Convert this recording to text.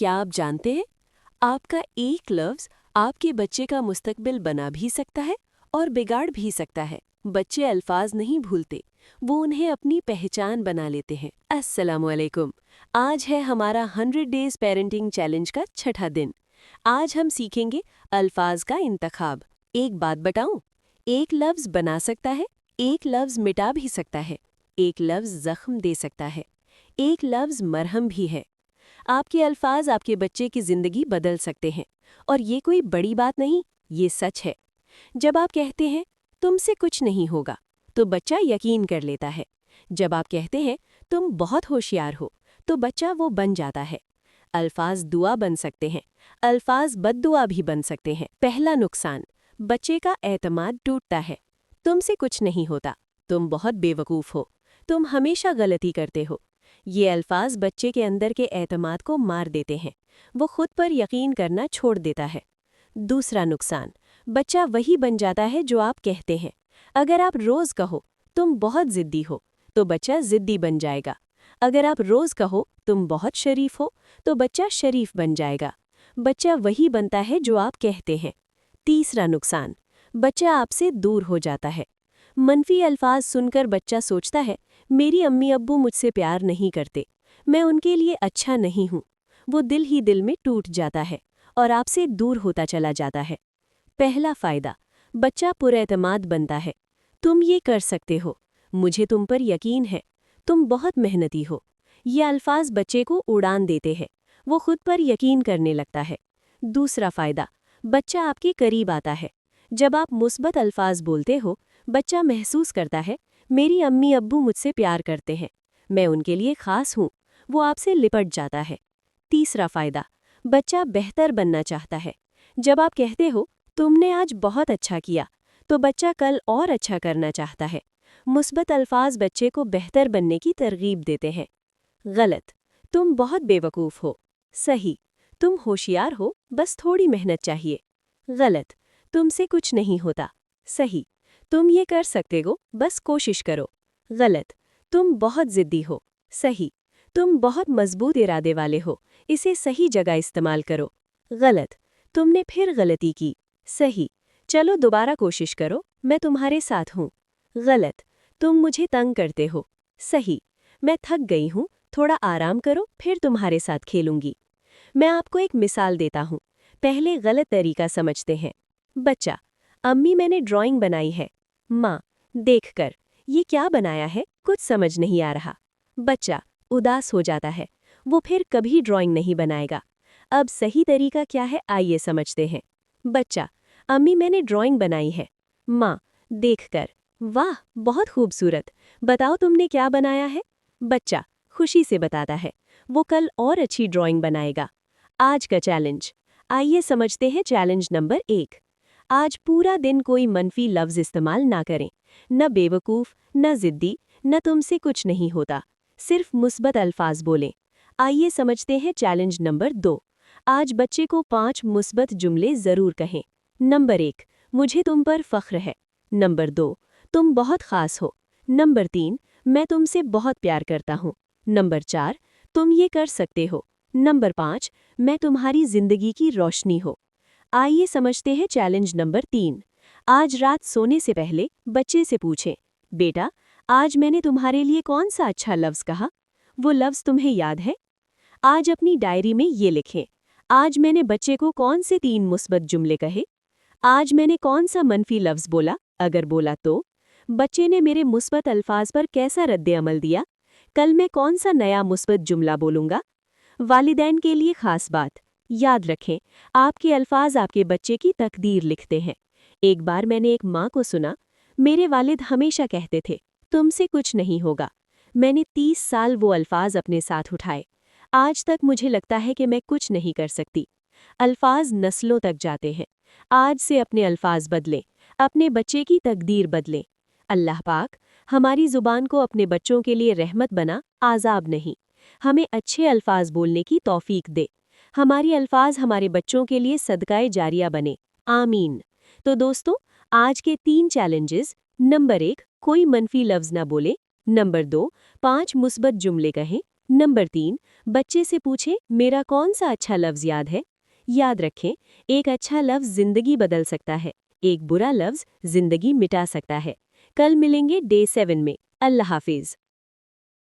क्या आप जानते हैं, आपका एक लफ्ज़ आपके बच्चे का मुस्तकबिल बना भी सकता है और बिगाड़ भी सकता है। बच्चे अल्फाज नहीं भूलते, वो उन्हें अपनी पहचान बना लेते हैं। अस्सलामुअलैकुम। आज है हमारा 100 डेज पेरेंटिंग चैलेंज का छठा दिन। आज हम सीखेंगे अल्फाज का इंतखाब। एक बात बताऊं, एक लफ्ज़ बना सकता है, एक लफ्ज़ मिटा भी सकता है, एक लफ्ज़ ज़ख्म दे सकता है, एक लफ्ज़ मरहम भी है। आपके अल्फाज आपके बच्चे की ज़िंदगी बदल सकते हैं और ये कोई बड़ी बात नहीं, ये सच है। जब आप कहते हैं तुमसे कुछ नहीं होगा, तो बच्चा यकीन कर लेता है। जब आप कहते हैं तुम बहुत होशियार हो, तो बच्चा वो बन जाता है। अल्फाज दुआ बन सकते हैं, अल्फाज बद्दुआ भी बन सकते हैं। पहला नुकसान, बच्चे का एतमाद टूटता है। तुमसे कुछ नहीं होता, तुम बहुत बेवकूफ़ हो, तुम हमेशा गलती करते हो। ये अल्फाज बच्चे के अंदर के एतमाद को मार देते हैं, वो खुद पर यकीन करना छोड़ देता है। दूसरा नुकसान, बच्चा वही बन जाता है जो आप कहते हैं। अगर आप रोज़ कहो तुम बहुत ज़िद्दी हो, तो बच्चा ज़िद्दी बन जाएगा। अगर आप रोज़ कहो तुम बहुत शरीफ हो, तो बच्चा शरीफ बन जाएगा। बच्चा वही बनता है जो आप कहते हैं। तीसरा नुकसान, बच्चा आपसे दूर हो जाता है। मनफी अल्फाज सुनकर बच्चा सोचता है मेरी अम्मी अब्बू मुझसे प्यार नहीं करते, मैं उनके लिए अच्छा नहीं हूँ। वो दिल ही दिल में टूट जाता है और आपसे दूर होता चला जाता है। पहला फ़ायदा, बच्चा पुरएतमाद बनता है। तुम ये कर सकते हो, मुझे तुम पर यकीन है, तुम बहुत मेहनती हो। ये अल्फाज बच्चे को उड़ान देते हैं, वो खुद पर यकीन करने लगता है। दूसरा फ़ायदा, बच्चा आपके करीब आता है। जब आप मुस्बत अल्फाज बोलते हो, बच्चा महसूस करता है मेरी अम्मी अब्बू मुझसे प्यार करते हैं, मैं उनके लिए ख़ास हूँ। वो आपसे लिपट जाता है। तीसरा फ़ायदा, बच्चा बेहतर बनना चाहता है। जब आप कहते हो तुमने आज बहुत अच्छा किया, तो बच्चा कल और अच्छा करना चाहता है। मुस्बत अल्फाज बच्चे को बेहतर बनने की तरगीब देते हैं। गलत, तुम बहुत बेवकूफ़ हो। सही, तुम होशियार हो, बस थोड़ी मेहनत चाहिए। गलत, तुमसे कुछ नहीं होता। सही, तुम ये कर सकते हो, बस कोशिश करो। गलत, तुम बहुत ज़िद्दी हो। सही, तुम बहुत मजबूत इरादे वाले हो, इसे सही जगह इस्तेमाल करो। गलत, तुमने फिर गलती की। सही, चलो दोबारा कोशिश करो, मैं तुम्हारे साथ हूँ। गलत, तुम मुझे तंग करते हो। सही, मैं थक गई हूँ, थोड़ा आराम करो, फिर तुम्हारे साथ खेलूंगी। मैं आपको एक मिसाल देता हूँ। पहले गलत तरीका समझते हैं। बच्चा, अम्मी मैंने ड्राइंग बनाई है। माँ, देखकर, ये क्या बनाया है, कुछ समझ नहीं आ रहा। बच्चा उदास हो जाता है, वो फिर कभी ड्राइंग नहीं बनाएगा। अब सही तरीका क्या है, आइए समझते हैं। बच्चा, अम्मी मैंने ड्राइंग बनाई है। माँ, देखकर, वाह बहुत खूबसूरत, बताओ तुमने क्या बनाया है। बच्चा खुशी से बताता है, वो कल और अच्छी ड्राइंग बनाएगा। आज का चैलेंज, आइए समझते हैं चैलेंज नंबर 1। आज पूरा दिन कोई मनफी लफ्ज़ इस्तेमाल ना करें। न बेवकूफ़, न ज़िद्दी, न तुमसे कुछ नहीं होता। सिर्फ मुस्बत अल्फाज बोलें। आइए समझते हैं चैलेंज नंबर 2। आज बच्चे को 5 मुस्बत जुमले ज़रूर कहें। नंबर 1, मुझे तुम पर फ़ख्र है। नंबर 2, तुम बहुत ख़ास हो। नंबर 3, मैं तुमसे बहुत प्यार करता हूँ। नंबर 4, तुम ये कर सकते हो। नंबर 5, मैं तुम्हारी ज़िंदगी की रोशनी हो। आइए समझते हैं चैलेंज नंबर 3। आज रात सोने से पहले बच्चे से पूछें, बेटा आज मैंने तुम्हारे लिए कौन सा अच्छा लफ्ज़ कहा? वो लफ्ज़ तुम्हें याद है? आज अपनी डायरी में ये लिखें, आज मैंने बच्चे को कौन से 3 मुस्बत जुमले कहे? आज मैंने कौन सा मनफी लफ्ज़ बोला, अगर बोला तो? बच्चे ने मेरे मुस्बत अल्फाज पर कैसा रद्द-ए-अमल दिया? कल मैं कौन सा नया मुस्बत जुमला बोलूँगा? वालिदैन के लिए ख़ास बात, याद रखें, आपके अल्फाज आपके बच्चे की तकदीर लिखते हैं। एक बार मैंने एक माँ को सुना, मेरे वालिद हमेशा कहते थे, तुमसे कुछ नहीं होगा। मैंने 30 साल वो अल्फाज अपने साथ उठाए। आज तक मुझे लगता है कि मैं कुछ नहीं कर सकती। अल्फाज नस्लों तक जाते हैं। आज से अपने अल्फाज बदलें, अपने बच्चे की तकदीर बदलें। अल्लाह पाक हमारी ज़ुबान को अपने बच्चों के लिए रहमत बना, आज़ाब नहीं। हमें अच्छे अल्फाज बोलने की तौफीक दे। हमारी अल्फाज हमारे बच्चों के लिए सदकाए जारिया बने। आमीन। तो दोस्तों, आज के 3 चैलेंजेस। नंबर 1, कोई मनफी लफ्ज़ ना बोले। नंबर 2, 5 मुस्बत जुमले कहें। नंबर 3, बच्चे से पूछें मेरा कौन सा अच्छा लफ्ज़ याद है। याद रखें, एक अच्छा लफ्ज़ जिंदगी बदल सकता है, एक बुरा लफ्ज़ जिंदगी मिटा सकता है। कल मिलेंगे डे 7 में। अल्लाह हाफिज़।